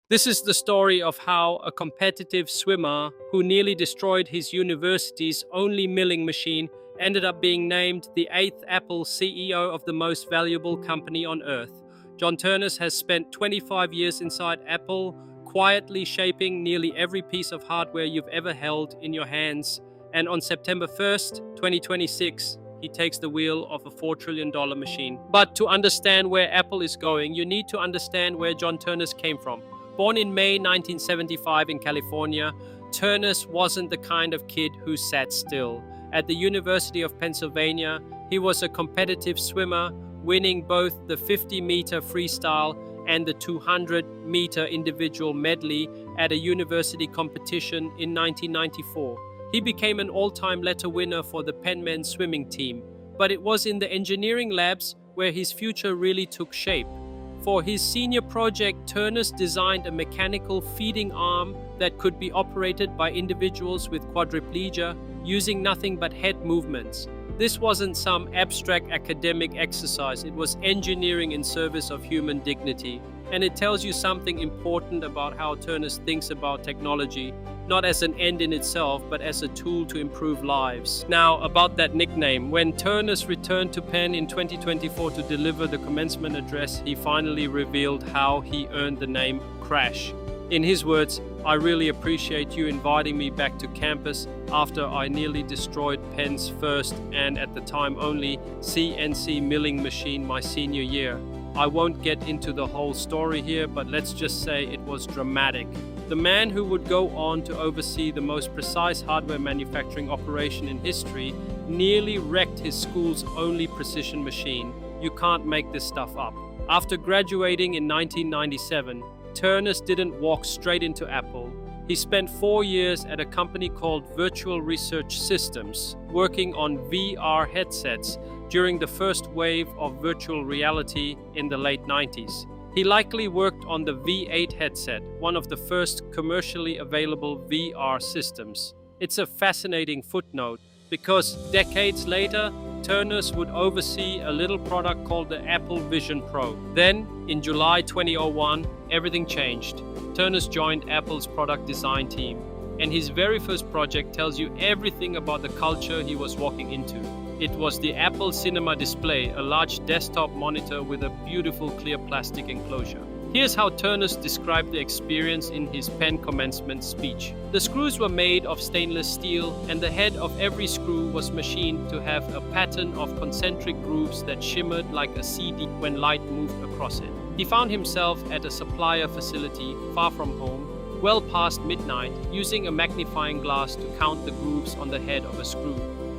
This is the story of how a competitive swimmer who nearly destroyed his university's only milling machine ended up being named the eighth Apple CEO of the most valuable company on earth. John Ternus has spent 25 years inside Apple, quietly shaping nearly every piece of hardware you've ever held in your hands. And on September 1st, 2026, he takes the wheel of a $4 trillion machine. But to understand where Apple is going, you need to understand where John Ternus came from. Born in May 1975 in California, Ternus wasn't the kind of kid who sat still. At the University of Pennsylvania, he was a competitive swimmer, winning both the 50-meter freestyle and the 200-meter individual medley at a university competition in 1994. He became an all-time letter winner for the Penn men's swimming team, but it was in the engineering labs where his future really took shape. For his senior project, Ternus designed a mechanical feeding arm that could be operated by individuals with quadriplegia using nothing but head movements. This wasn't some abstract academic exercise, it was engineering in service of human dignity. And it tells you something important about how Ternus thinks about technology, not as an end in itself, but as a tool to improve lives. Now, about that nickname. When Ternus returned to Penn in 2024 to deliver the commencement address, he finally revealed how he earned the name Crash. In his words, "I really appreciate you inviting me back to campus after I nearly destroyed Penn's first and at the time only CNC milling machine my senior year. I won't get into the whole story here, but let's just say it was dramatic." The man who would go on to oversee the most precise hardware manufacturing operation in history nearly wrecked his school's only precision machine. You can't make this stuff up. After graduating in 1997, Ternus didn't walk straight into Apple. He spent 4 years at a company called Virtual Research Systems, working on VR headsets during the first wave of virtual reality in the late 90s. He likely worked on the V8 headset, one of the first commercially available VR systems. It's a fascinating footnote because decades later, Ternus would oversee a little product called the Apple Vision Pro. Then, in July 2001, everything changed. Ternus joined Apple's product design team, and his very first project tells you everything about the culture he was walking into. It was the Apple Cinema display, a large desktop monitor with a beautiful clear plastic enclosure. Here's how Ternus described the experience in his Penn commencement speech. The screws were made of stainless steel, and the head of every screw was machined to have a pattern of concentric grooves that shimmered like a CD when light moved across it. He found himself at a supplier facility far from home, well past midnight, using a magnifying glass to count the grooves on the head of a screw.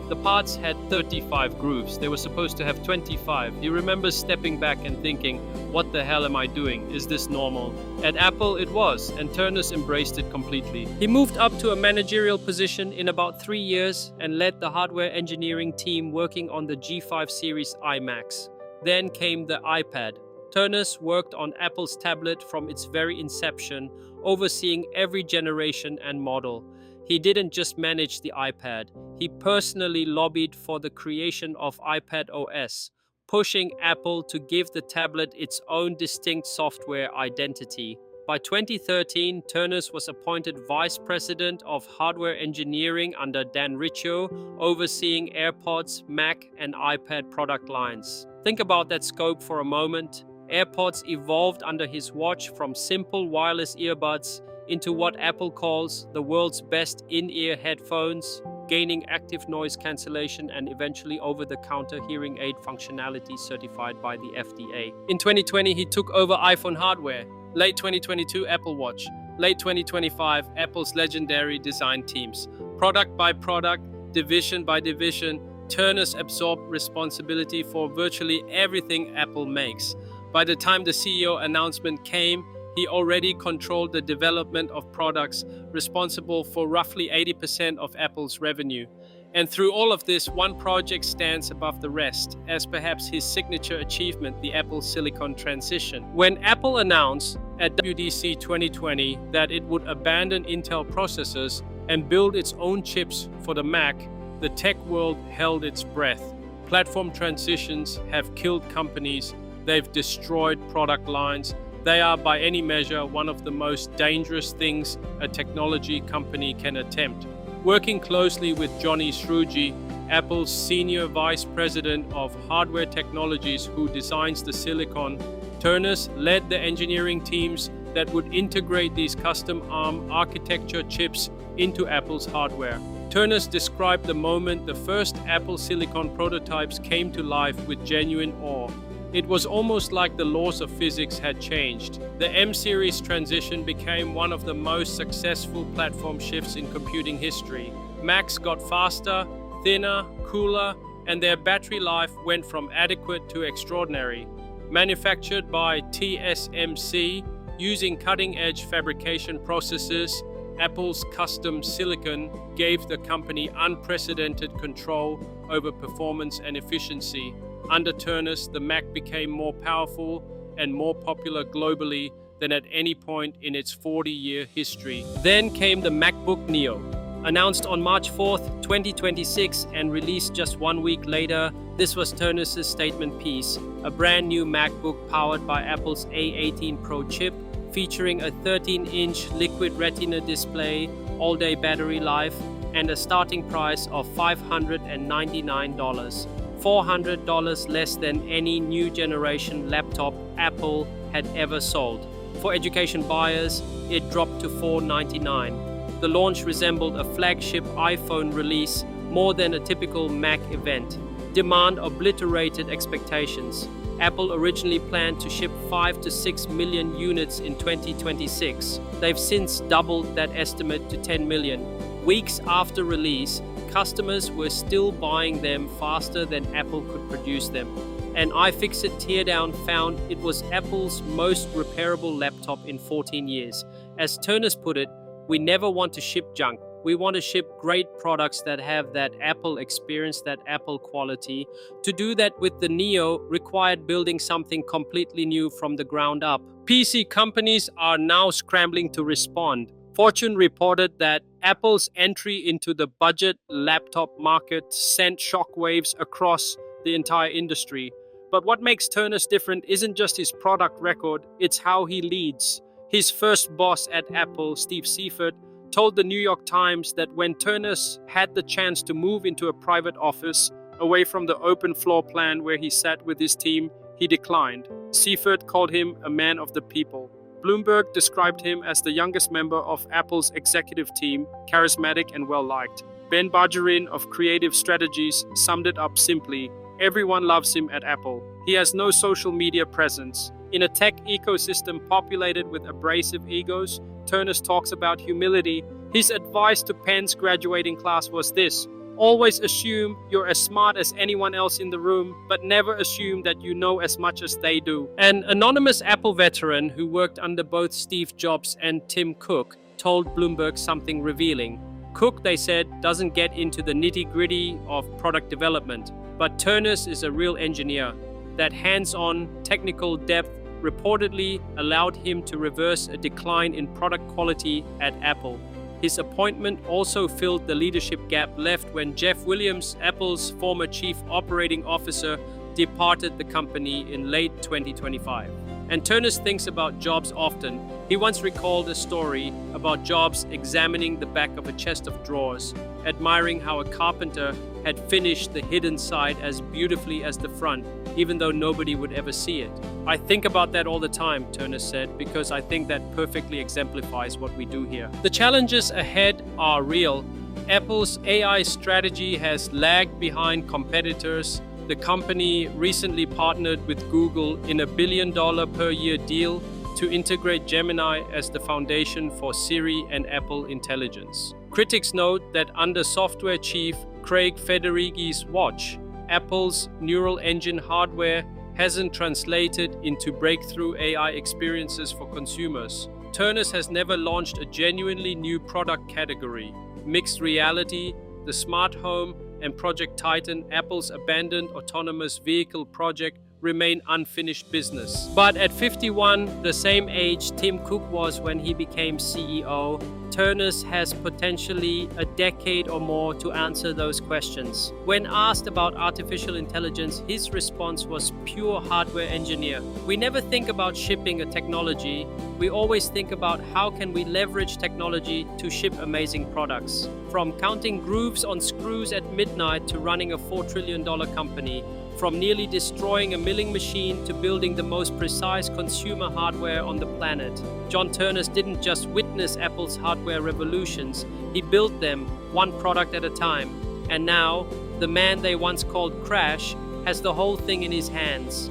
The parts had 35 grooves. They were supposed to have 25. He remembers stepping back and thinking, what the hell am I doing? Is this normal? At Apple it was, and Ternus embraced it completely. He moved up to a managerial position in about 3 years and led the hardware engineering team working on the G5 series iMacs. Then came the iPad. Ternus worked on Apple's tablet from its very inception, overseeing every generation and model. He didn't just manage the iPad, he personally lobbied for the creation of iPad OS, pushing Apple to give the tablet its own distinct software identity. By 2013, Ternus was appointed Vice President of Hardware Engineering under Dan Riccio, overseeing AirPods, Mac, and iPad product lines. Think about that scope for a moment. AirPods evolved under his watch from simple wireless earbuds into what Apple calls the world's best in-ear headphones, gaining active noise cancellation and eventually over-the-counter hearing aid functionality certified by the FDA. In 2020, he took over iPhone hardware. Late 2022, Apple Watch. Late 2025, Apple's legendary design teams. Product by product, division by division, Ternus absorbed responsibility for virtually everything Apple makes. By the time the CEO announcement came, he already controlled the development of products responsible for roughly 80% of Apple's revenue. And through all of this, one project stands above the rest, as perhaps his signature achievement, the Apple Silicon transition. When Apple announced at WWDC 2020 that it would abandon Intel processors and build its own chips for the Mac, the tech world held its breath. Platform transitions have killed companies, they've destroyed product lines, They are, by any measure, one of the most dangerous things a technology company can attempt. Working closely with Johnny Srouji, Apple's Senior Vice President of Hardware Technologies who designs the silicon, Ternus led the engineering teams that would integrate these custom ARM architecture chips into Apple's hardware. Ternus described the moment the first Apple silicon prototypes came to life with genuine awe. It was almost like the laws of physics had changed. The M-series transition became one of the most successful platform shifts in computing history. Macs got faster, thinner, cooler, and their battery life went from adequate to extraordinary. Manufactured by TSMC, using cutting-edge fabrication processes, Apple's custom silicon gave the company unprecedented control over performance and efficiency. Under Ternus, the Mac became more powerful and more popular globally than at any point in its 40-year history. Then came the MacBook Neo. Announced on March 4th, 2026 and released just 1 week later, this was Ternus' statement piece, a brand new MacBook powered by Apple's A18 Pro chip, featuring a 13-inch liquid retina display, all-day battery life, and a starting price of $599. $400 less than any new generation laptop Apple had ever sold. For education buyers, it dropped to $499. The launch resembled a flagship iPhone release more than a typical Mac event. Demand obliterated expectations. Apple originally planned to ship 5 to 6 million units in 2026. They've since doubled that estimate to 10 million. Weeks after release, customers were still buying them faster than Apple could produce them. An iFixit teardown found it was Apple's most repairable laptop in 14 years. As Ternus put it, we never want to ship junk. We want to ship great products that have that Apple experience, that Apple quality. To do that with the Neo required building something completely new from the ground up. PC companies are now scrambling to respond. Fortune reported that Apple's entry into the budget laptop market sent shockwaves across the entire industry. But what makes Ternus different isn't just his product record, it's how he leads. His first boss at Apple, Steve Seifert, told the New York Times that when Ternus had the chance to move into a private office, away from the open floor plan where he sat with his team, he declined. Seifert called him a man of the people. Bloomberg described him as the youngest member of Apple's executive team, charismatic and well-liked. Ben Bargerin of Creative Strategies summed it up simply: everyone loves him at Apple. He has no social media presence. In a tech ecosystem populated with abrasive egos, Ternus talks about humility. His advice to Penn's graduating class was this: always assume you're as smart as anyone else in the room, but never assume that you know as much as they do. An anonymous Apple veteran who worked under both Steve Jobs and Tim Cook told Bloomberg something revealing. Cook, they said, doesn't get into the nitty-gritty of product development, but Ternus is a real engineer. That hands-on technical depth reportedly allowed him to reverse a decline in product quality at Apple. His appointment also filled the leadership gap left when Jeff Williams, Apple's former chief operating officer, departed the company in late 2025. And Ternus thinks about Jobs often. He once recalled a story about Jobs examining the back of a chest of drawers, admiring how a carpenter had finished the hidden side as beautifully as the front, even though nobody would ever see it. I think about that all the time, Ternus said, because I think that perfectly exemplifies what we do here. The challenges ahead are real. Apple's AI strategy has lagged behind competitors. The company recently partnered with Google in a $1 billion per year deal to integrate Gemini as the foundation for Siri and Apple Intelligence. Critics note that under software chief Craig Federighi's watch, Apple's neural engine hardware hasn't translated into breakthrough AI experiences for consumers. Ternus has never launched a genuinely new product category. Mixed reality, the smart home, and Project Titan, Apple's abandoned autonomous vehicle project, remain unfinished business. But at 51, the same age Tim Cook was when he became CEO, Ternus has potentially a decade or more to answer those questions. When asked about artificial intelligence, his response was pure hardware engineer. We never think about shipping a technology. We always think about how can we leverage technology to ship amazing products. From counting grooves on screws at midnight to running a $4 trillion company, from nearly destroying a milling machine to building the most precise consumer hardware on the planet. John Ternus didn't just witness Apple's hardware revolutions, he built them one product at a time. And now, the man they once called Crash has the whole thing in his hands.